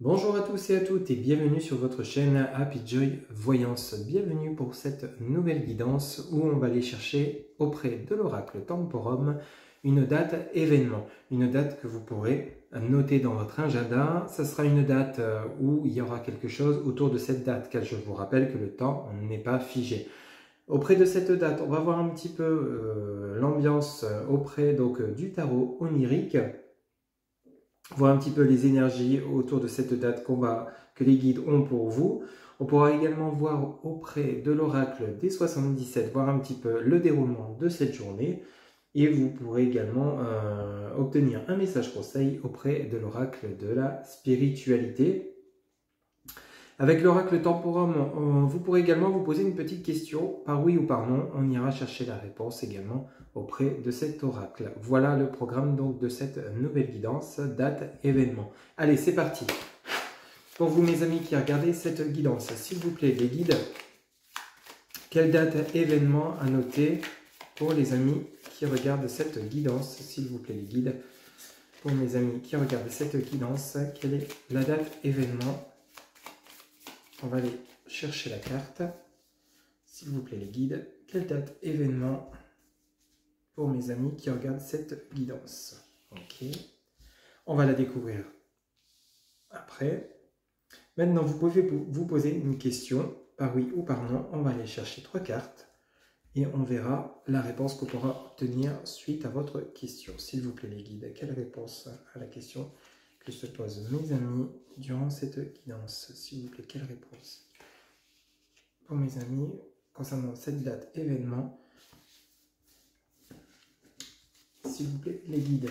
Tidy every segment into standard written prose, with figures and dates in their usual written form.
Bonjour à tous et à toutes et bienvenue sur votre chaîne Happy Joy Voyance. Bienvenue pour cette nouvelle guidance où on va aller chercher auprès de l'oracle Temporum une date événement. Une date que vous pourrez noter dans votre agenda. Ce sera une date où il y aura quelque chose autour de cette date, car je vous rappelle que le temps n'est pas figé. Auprès de cette date, on va voir un petit peu l'ambiance auprès du tarot onirique. Voir un petit peu les énergies autour de cette date que les guides ont pour vous. On pourra également voir auprès de l'oracle des 77, voir un petit peu le déroulement de cette journée. Et vous pourrez également obtenir un message conseil auprès de l'oracle de la spiritualité. Avec l'oracle Temporum, vous pourrez également vous poser une petite question, par oui ou par non. On ira chercher la réponse également auprès de cet oracle. Voilà le programme donc de cette nouvelle guidance, date, événement. Allez, c'est parti. Pour vous mes amis qui regardez cette guidance, s'il vous plaît les guides, quelle date, événement à noter pour les amis qui regardent cette guidance, s'il vous plaît les guides, pour mes amis qui regardent cette guidance, quelle est la date, événement? On va aller chercher la carte. S'il vous plaît les guides, quelle date, événement pour mes amis qui regardent cette guidance? Ok. On va la découvrir après. Maintenant, vous pouvez vous poser une question par oui ou par non. On va aller chercher 3 cartes et on verra la réponse qu'on pourra obtenir suite à votre question. S'il vous plaît les guides, quelle réponse à la question que se posent mes amis durant cette guidance? S'il vous plaît, quelle réponse pour mes amis concernant cette date événement? S'il vous plaît, les guides.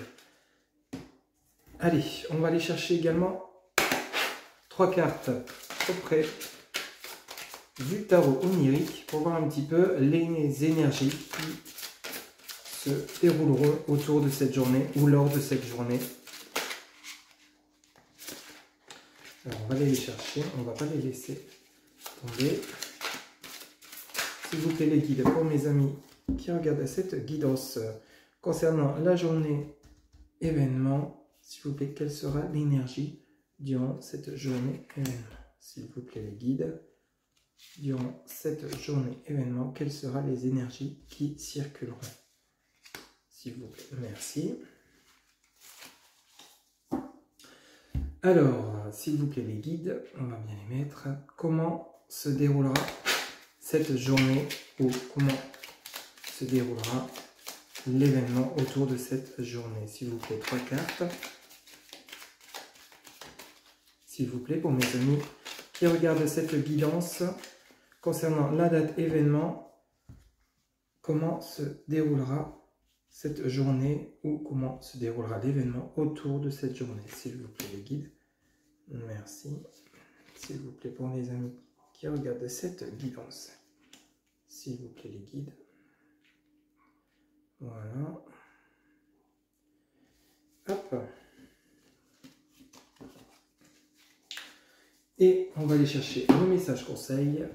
Allez, on va aller chercher également 3 cartes auprès du tarot onirique pour voir un petit peu les énergies qui se dérouleront autour de cette journée ou lors de cette journée. Alors, on va aller les chercher, on ne va pas les laisser tomber. S'il vous plaît, les guides, pour mes amis qui regardent cette guidance concernant la journée événement, s'il vous plaît, quelle sera l'énergie durant cette journée événement? S'il vous plaît, les guides, durant cette journée événement, quelles seront les énergies qui circuleront? S'il vous plaît, merci. Alors, s'il vous plaît les guides, on va bien les mettre. Comment se déroulera cette journée ou comment se déroulera l'événement autour de cette journée? S'il vous plaît, 3 cartes. S'il vous plaît, pour mes amis qui regardent cette guidance concernant la date événement, comment se déroulera cette journée ou comment se déroulera l'événement autour de cette journée? S'il vous plaît les guides, merci. S'il vous plaît pour les amis qui regardent cette guidance, s'il vous plaît les guides, voilà, hop, et on va aller chercher le message conseil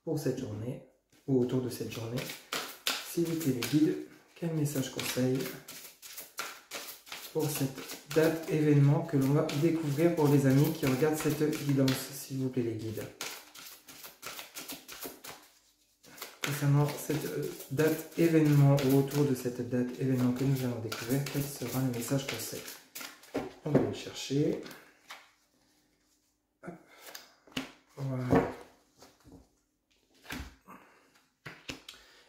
pour cette journée ou autour de cette journée. S'il vous plaît les guides, quel message conseil pour cette date événement que l'on va découvrir pour les amis qui regardent cette guidance? S'il vous plaît les guides. Concernant cette date événement ou autour de cette date événement que nous allons découvrir, quel sera le message conseil? On va le chercher. Hop. Voilà.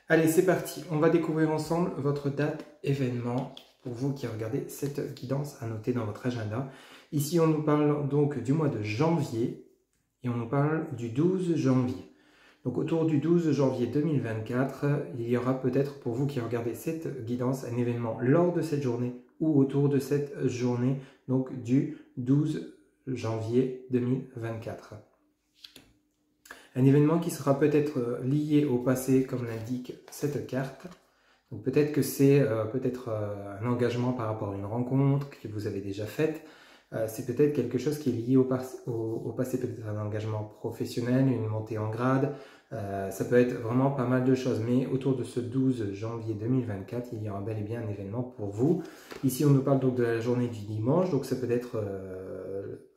Allez, c'est parti. On va découvrir ensemble votre date événement pour vous qui regardez cette guidance à noter dans votre agenda. Ici, on nous parle donc du mois de janvier et on nous parle du 12 janvier. Donc, autour du 12 janvier 2024, il y aura peut-être pour vous qui regardez cette guidance un événement lors de cette journée ou autour de cette journée, donc du 12 janvier 2024. Un événement qui sera peut-être lié au passé, comme l'indique cette carte. Donc peut-être que c'est un engagement par rapport à une rencontre que vous avez déjà faite, c'est peut-être quelque chose qui est lié au passé, peut-être un engagement professionnel, une montée en grade, ça peut être vraiment pas mal de choses, mais autour de ce 12 janvier 2024, il y aura bel et bien un événement pour vous. Ici, on nous parle donc de la journée du dimanche, donc ça peut être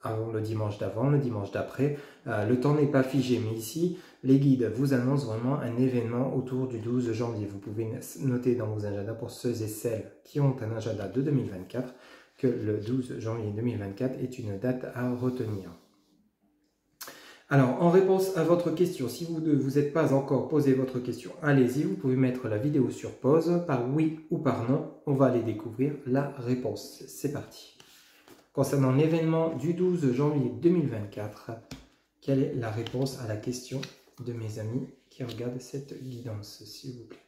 avant le dimanche d'avant, le dimanche d'après. Le temps n'est pas figé, mais ici, les guides vous annoncent vraiment un événement autour du 12 janvier. Vous pouvez noter dans vos agendas pour ceux et celles qui ont un agenda de 2024 que le 12 janvier 2024 est une date à retenir. Alors, en réponse à votre question, si vous ne vous êtes pas encore posé votre question, allez-y, vous pouvez mettre la vidéo sur pause, par oui ou par non. On va aller découvrir la réponse. C'est parti. Concernant l'événement du 12 janvier 2024, quelle est la réponse à la question de mes amis qui regardent cette guidance, s'il vous plaît?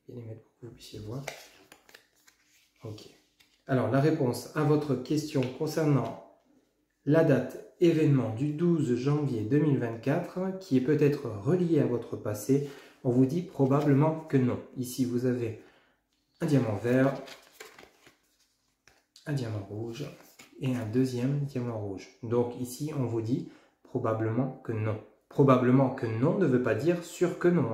Je vais les mettre pour que vous puissiez voir. Ok. Alors, la réponse à votre question concernant la date événement du 12 janvier 2024, qui est peut-être relié à votre passé, on vous dit probablement que non. Ici, vous avez un diamant vert, un diamant rouge et un deuxième diamant rouge. Donc ici, on vous dit probablement que non. Probablement que non ne veut pas dire sûr que non.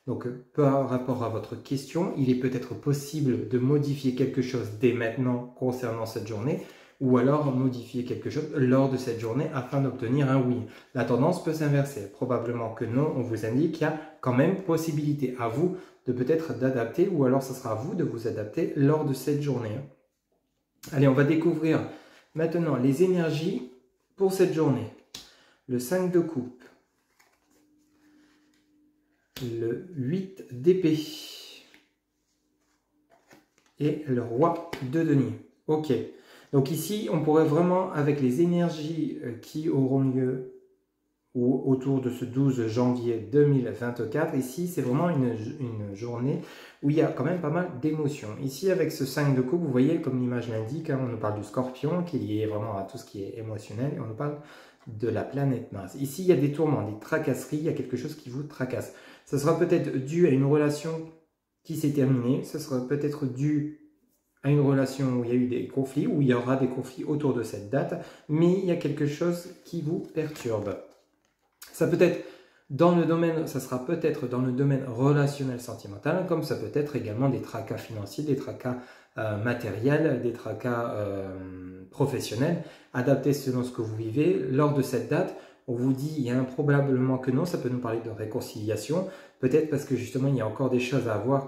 Donc, par rapport à votre question, il est peut-être possible de modifier quelque chose dès maintenant concernant cette journée, ou alors modifier quelque chose lors de cette journée afin d'obtenir un oui. La tendance peut s'inverser. Probablement que non, on vous indique qu'il y a quand même possibilité à vous de peut-être d'adapter, ou alors ce sera à vous de vous adapter lors de cette journée. Allez, on va découvrir maintenant les énergies pour cette journée. Le 5 de coupe, le 8 d'épée et le roi de denier. Ok. Donc ici, on pourrait vraiment, avec les énergies qui auront lieu autour de ce 12 janvier 2024, ici, c'est vraiment une journée où il y a quand même pas mal d'émotions. Ici, avec ce 5 de coupe, vous voyez, comme l'image l'indique, on nous parle du scorpion, qui est lié vraiment à tout ce qui est émotionnel, et on nous parle de la planète Mars. Ici, il y a des tourments, des tracasseries, il y a quelque chose qui vous tracasse. Ce sera peut-être dû à une relation qui s'est terminée, ce sera peut-être dû à une relation où il y a eu des conflits, où il y aura des conflits autour de cette date, mais il y a quelque chose qui vous perturbe. Ça peut être dans le domaine, ça sera peut-être dans le domaine relationnel sentimental, comme ça peut être également des tracas financiers, des tracas matériels, des tracas professionnels, adaptés selon ce que vous vivez. Lors de cette date, on vous dit il y a un probablement que non, ça peut nous parler de réconciliation, peut-être parce que justement il y a encore des choses à voir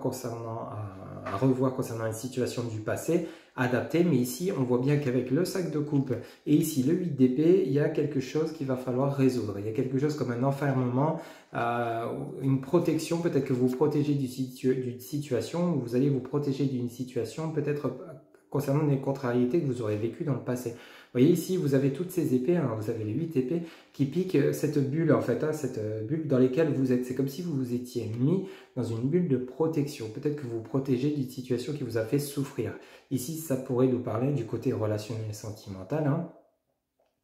à revoir concernant une situation du passé, adaptée, mais ici on voit bien qu'avec le 5 de coupe et ici le 8 d'épée, il y a quelque chose qu'il va falloir résoudre, il y a quelque chose comme un enfermement, une protection, peut-être que vous vous protégez d'une situation, ou vous allez vous protéger d'une situation, peut-être concernant des contrariétés que vous aurez vécues dans le passé. Vous voyez ici, vous avez toutes ces épées, hein, vous avez les 8 épées qui piquent cette bulle, en fait, hein, cette bulle dans laquelle vous êtes. C'est comme si vous vous étiez mis dans une bulle de protection. Peut-être que vous vous protégez d'une situation qui vous a fait souffrir. Ici, ça pourrait nous parler du côté relationnel et sentimental. Hein.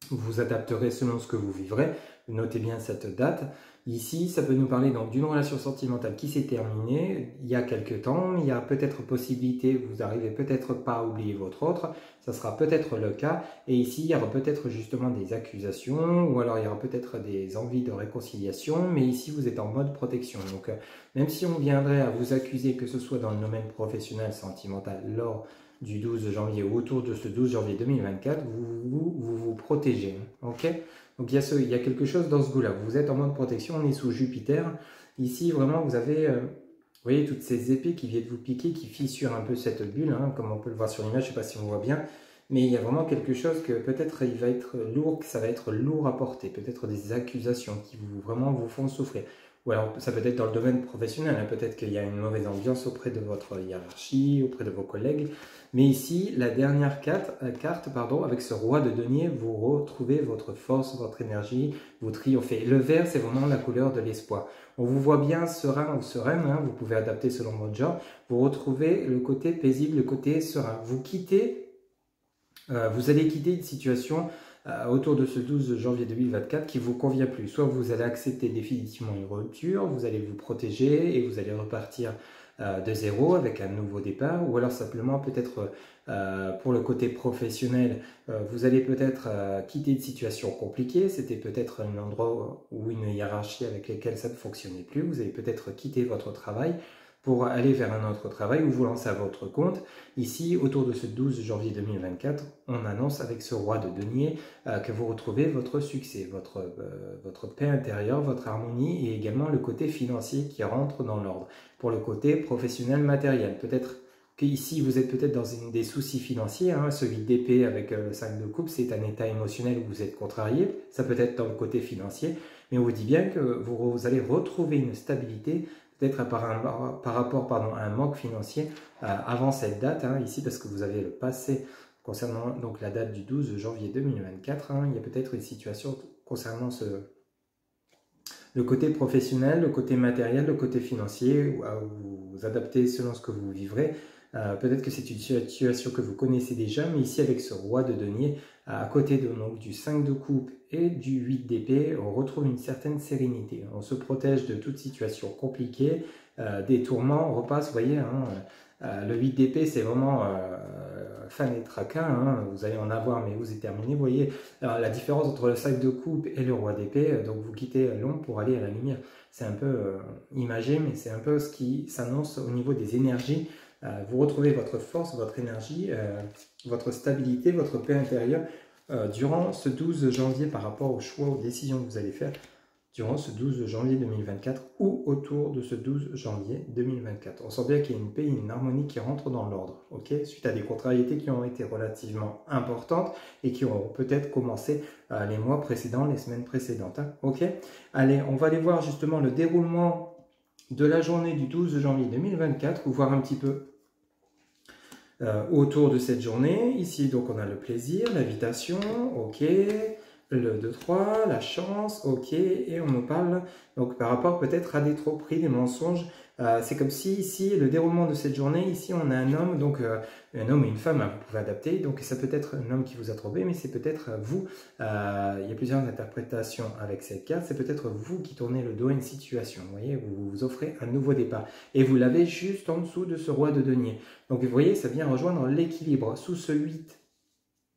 Vous vous adapterez selon ce que vous vivrez. Notez bien cette date. Ici, ça peut nous parler donc d'une relation sentimentale qui s'est terminée il y a quelques temps. Il y a peut-être possibilité, vous n'arrivez peut-être pas à oublier votre autre. Ça sera peut-être le cas. Et ici, il y aura peut-être justement des accusations ou alors il y aura peut-être des envies de réconciliation. Mais ici, vous êtes en mode protection. Donc, même si on viendrait à vous accuser, que ce soit dans le domaine professionnel, sentimental, lors du 12 janvier ou autour de ce 12 janvier 2024, vous protégez. Ok ? Donc il y a quelque chose dans ce goût-là. Vous êtes en mode protection, on est sous Jupiter. Ici, vraiment, vous avez, vous voyez, toutes ces épées qui viennent vous piquer, qui fissurent un peu cette bulle, hein, comme on peut le voir sur l'image, je ne sais pas si on voit bien. Mais il y a vraiment quelque chose que peut-être il va être lourd, que ça va être lourd à porter. Peut-être des accusations qui vraiment vous font souffrir. Ou alors, ça peut être dans le domaine professionnel, hein. Peut-être qu'il y a une mauvaise ambiance auprès de votre hiérarchie, auprès de vos collègues. Mais ici, la dernière carte, avec ce roi de denier, vous retrouvez votre force, votre énergie, vous triomphez. Le vert, c'est vraiment la couleur de l'espoir. On vous voit bien serein ou sereine, hein, vous pouvez adapter selon votre genre. Vous retrouvez le côté paisible, le côté serein. Vous allez quitter une situation autour de ce 12 janvier 2024 qui ne vous convient plus. Soit vous allez accepter définitivement une rupture, vous allez vous protéger et vous allez repartir de zéro avec un nouveau départ, ou alors simplement peut-être pour le côté professionnel, vous allez peut-être quitter une situation compliquée, c'était peut-être un endroit ou une hiérarchie avec laquelle ça ne fonctionnait plus, vous allez peut-être quitter votre travail pour aller vers un autre travail ou vous lancer à votre compte. Ici, autour de ce 12 janvier 2024, on annonce avec ce roi de denier que vous retrouvez votre succès, votre paix intérieure, votre harmonie et également le côté financier qui rentre dans l'ordre. Pour le côté professionnel matériel, peut-être qu'ici vous êtes peut-être dans des soucis financiers, hein, ce 8 d'épée avec le 5 de coupe, c'est un état émotionnel où vous êtes contrarié, ça peut être dans le côté financier, mais on vous dit bien que vous allez retrouver une stabilité peut-être par rapport à un manque financier avant cette date, hein, ici parce que vous avez le passé concernant donc la date du 12 janvier 2024, hein, il y a peut-être une situation concernant le côté professionnel, le côté matériel, le côté financier, où vous adaptez selon ce que vous vivrez. Peut-être que c'est une situation que vous connaissez déjà, mais ici avec ce roi de denier, à côté donc, du 5 de coupe et du 8 d'épée, on retrouve une certaine sérénité. On se protège de toute situation compliquée, des tourments, on repasse, vous voyez, hein, le 8 d'épée c'est vraiment fin des tracas, hein, vous allez en avoir mais vous êtes terminé, vous voyez. Alors, la différence entre le 5 de coupe et le roi d'épée, donc vous quittez l'ombre pour aller à la lumière. C'est un peu imagé, mais c'est un peu ce qui s'annonce au niveau des énergies. Vous retrouvez votre force, votre énergie, votre stabilité, votre paix intérieure durant ce 12 janvier par rapport aux choix, aux décisions que vous allez faire durant ce 12 janvier 2024 ou autour de ce 12 janvier 2024. On sent bien qu'il y a une paix, une harmonie qui rentre dans l'ordre, ok, suite à des contrariétés qui ont été relativement importantes et qui ont peut-être commencé les mois précédents, les semaines précédentes, hein, ok. Allez, on va aller voir justement le déroulement de la journée du 12 janvier 2024 ou voir un petit peu autour de cette journée. Ici, donc, on a le plaisir, l'invitation, ok, le 2-3, la chance, ok, et on nous parle donc par rapport peut-être à des tromperies, des mensonges. C'est comme si ici, le déroulement de cette journée, ici on a un homme, donc un homme et une femme, hein, vous pouvez adapter, donc ça peut être un homme qui vous a trompé, mais c'est peut-être vous, il y a plusieurs interprétations avec cette carte, c'est peut-être vous qui tournez le dos à une situation, vous voyez, vous vous offrez un nouveau départ, et vous l'avez juste en dessous de ce roi de denier. Donc vous voyez, ça vient rejoindre l'équilibre sous ce 8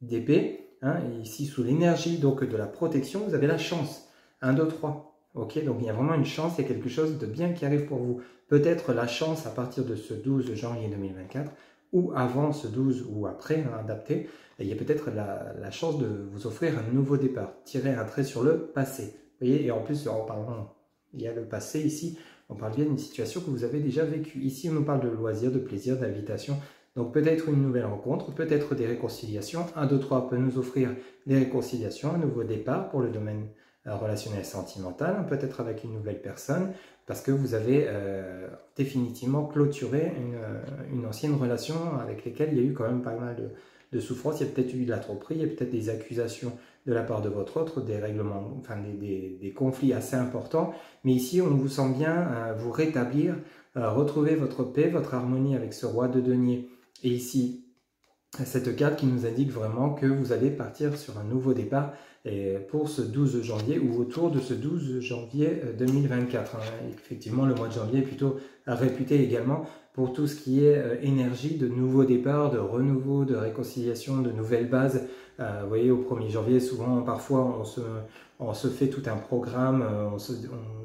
d'épée, hein, et ici sous l'énergie donc de la protection, vous avez la chance, 1, 2, 3. Ok, donc il y a vraiment une chance, il y a quelque chose de bien qui arrive pour vous. Peut-être la chance à partir de ce 12 janvier 2024 ou avant ce 12 ou après, hein, adapté. Et il y a peut-être la chance de vous offrir un nouveau départ. Tirer un trait sur le passé. Vous voyez, et en plus, en parlant, il y a le passé ici, on parle bien d'une situation que vous avez déjà vécue. Ici, on nous parle de loisirs, de plaisir, d'invitation. Donc peut-être une nouvelle rencontre, peut-être des réconciliations. 1, 2, 3 peut nous offrir des réconciliations, un nouveau départ pour le domaine relationnel sentimental, peut-être avec une nouvelle personne, parce que vous avez définitivement clôturé une ancienne relation avec laquelle il y a eu quand même pas mal de souffrance. Il y a peut-être eu de la tromperie, il y a peut-être des accusations de la part de votre autre, des règlements, enfin des conflits assez importants. Mais ici, on vous sent bien vous rétablir, retrouver votre paix, votre harmonie avec ce roi de denier. Et ici, cette carte qui nous indique vraiment que vous allez partir sur un nouveau départ pour ce 12 janvier ou autour de ce 12 janvier 2024. Effectivement, le mois de janvier est plutôt réputé également pour tout ce qui est énergie de nouveau départ, de renouveau, de réconciliation, de nouvelles bases. Vous voyez, au 1er janvier, souvent, parfois, on se fait tout un programme,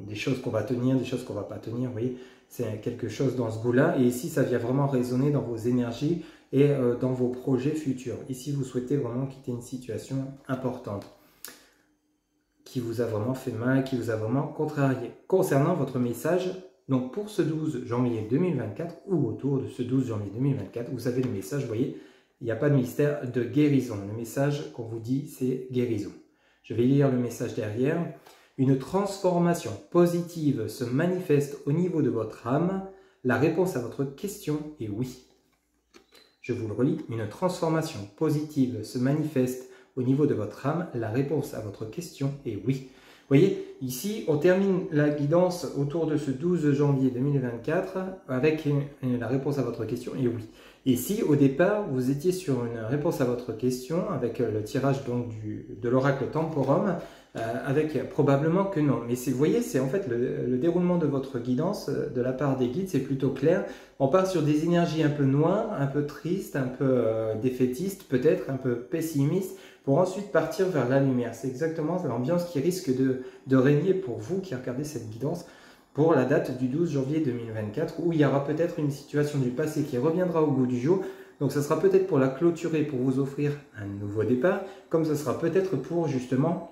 des choses qu'on va tenir, des choses qu'on ne va pas tenir. Vous voyez, c'est quelque chose dans ce goût-là. Et ici, ça vient vraiment résonner dans vos énergies et dans vos projets futurs. Ici, vous souhaitez vraiment quitter une situation importante qui vous a vraiment fait mal, qui vous a vraiment contrarié. Concernant votre message, donc pour ce 12 janvier 2024 ou autour de ce 12 janvier 2024, vous avez le message, vous voyez, il n'y a pas de mystère de guérison. Le message qu'on vous dit, c'est guérison. Je vais lire le message derrière. Une transformation positive se manifeste au niveau de votre âme. La réponse à votre question est oui. Je vous le relis. Une transformation positive se manifeste au niveau de votre âme. La réponse à votre question est oui. Vous voyez, ici, on termine la guidance autour de ce 12 janvier 2024 avec la réponse à votre question est oui. Et si au départ, vous étiez sur une réponse à votre question avec le tirage donc de l'oracle Temporum, avec probablement que non. Mais vous voyez, c'est en fait le déroulement de votre guidance de la part des guides, c'est plutôt clair. On part sur des énergies un peu noires, un peu tristes, un peu défaitistes, peut-être un peu pessimistes, pour ensuite partir vers la lumière. C'est exactement l'ambiance qui risque de régner pour vous qui regardez cette guidance pour la date du 12 janvier 2024, où il y aura peut-être une situation du passé qui reviendra au goût du jour. Donc ça sera peut-être pour la clôturer, pour vous offrir un nouveau départ, comme ce sera peut-être pour justement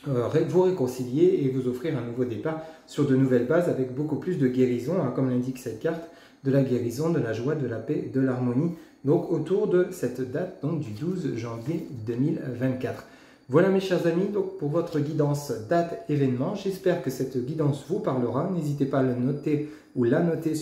vous réconcilier et vous offrir un nouveau départ sur de nouvelles bases avec beaucoup plus de guérison, hein, comme l'indique cette carte, de la guérison, de la joie, de la paix, de l'harmonie, donc autour de cette date donc, du 12 janvier 2024. Voilà mes chers amis, donc pour votre guidance date événement, j'espère que cette guidance vous parlera, n'hésitez pas à la noter ou la noter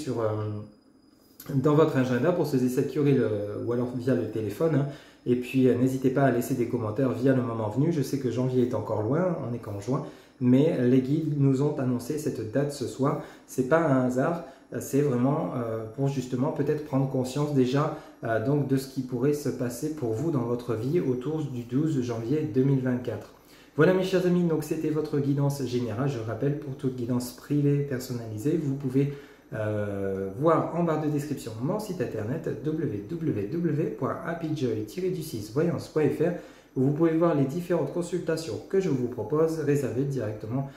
dans votre agenda pour ceux et celles qui auraient ou alors via le téléphone, hein. Et puis n'hésitez pas à laisser des commentaires via le moment venu. Je sais que janvier est encore loin, on est qu'en juin, mais les guides nous ont annoncé cette date ce soir. C'est pas un hasard, c'est vraiment pour justement peut-être prendre conscience déjà donc de ce qui pourrait se passer pour vous dans votre vie autour du 12 janvier 2024. Voilà mes chers amis, donc c'était votre guidance générale. Je rappelle, pour toute guidance privée personnalisée, vous pouvez voir en barre de description mon site internet www.happyjoy-voyance.fr où vous pouvez voir les différentes consultations que je vous propose, réserver directement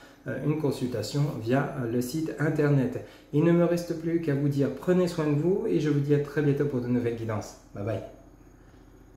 une consultation via le site internet. Il ne me reste plus qu'à vous dire prenez soin de vous et je vous dis à très bientôt pour de nouvelles guidances. Bye bye.